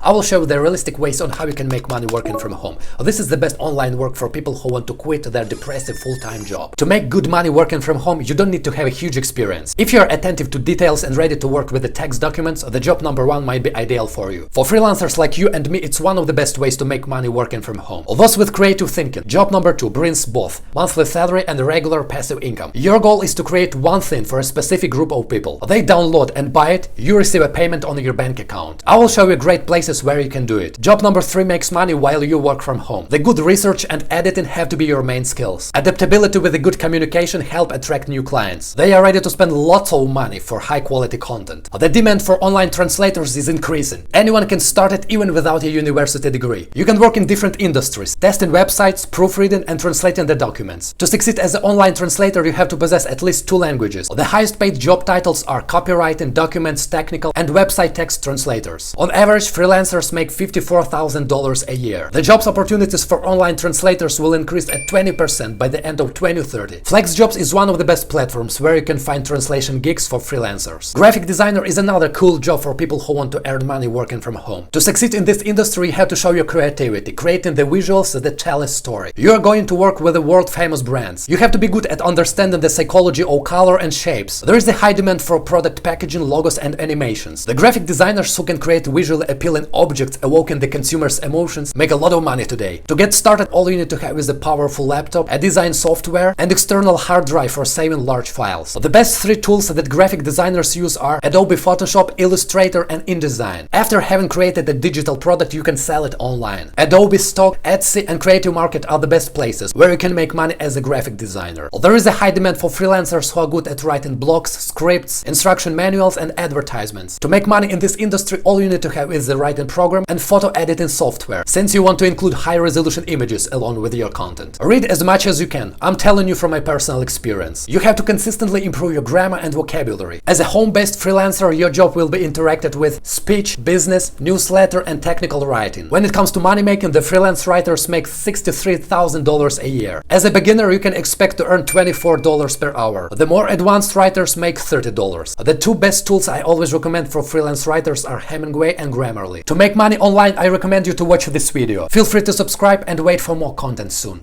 I will show you the realistic ways on how you can make money working from home. This is the best online work for people who want to quit their depressive full-time job. To make good money working from home, you don't need to have a huge experience. If you're attentive to details and ready to work with the tax documents, the job number one might be ideal for you. For freelancers like you and me, it's one of the best ways to make money working from home. Those with creative thinking, job number two brings both monthly salary and regular passive income. Your goal is to create one thing for a specific group of people. They download and buy it, you receive a payment on your bank account. I will show you great places where you can do it. Job number three makes money while you work from home. The good research and editing have to be your main skills. Adaptability with the good communication help attract new clients. They are ready to spend lots of money for high quality content. The demand for online translators is increasing. Anyone can start it even without a university degree. You can work in different industries, testing websites, proofreading and translating the documents. To succeed as an online translator, you have to possess at least two languages. The highest paid job titles are copywriting, documents, technical and website text translators. On average, freelancers make $54,000 a year. The jobs opportunities for online translators will increase at 20% by the end of 2030. FlexJobs is one of the best platforms where you can find translation gigs for freelancers. Graphic designer is another cool job for people who want to earn money working from home. To succeed in this industry, you have to show your creativity, creating the visuals that tell a story. You are going to work with the world-famous brands. You have to be good at understanding the psychology of color and shapes. There is a high demand for product packaging, logos and animations. The graphic designers who can create visually appealing objects evoking the consumer's emotions make a lot of money today. To get started, all you need to have is a powerful laptop, a design software and external hard drive for saving large files. The best three tools that graphic designers use are Adobe Photoshop, Illustrator and InDesign. After having created a digital product, you can sell it online. Adobe Stock, Etsy and Creative Market are the best places where you can make money as a graphic designer. There is a high demand for freelancers who are good at writing blogs, scripts, instruction manuals and advertisements. To make money in this industry, all you need to have is the writing program and photo editing software, since you want to include high-resolution images along with your content. Read as much as you can. I'm telling you from my personal experience. You have to consistently improve your grammar and vocabulary. As a home-based freelancer, your job will be interacted with speech, business, newsletter and technical writing. When it comes to money making, the freelance writers make $63,000 a year. As a beginner, you can expect to earn $24 per hour. The more advanced writers make $30. The two best tools I always recommend for freelance writers are Hemingway and Grammarly. To make money online, I recommend you to watch this video. Feel free to subscribe and wait for more content soon.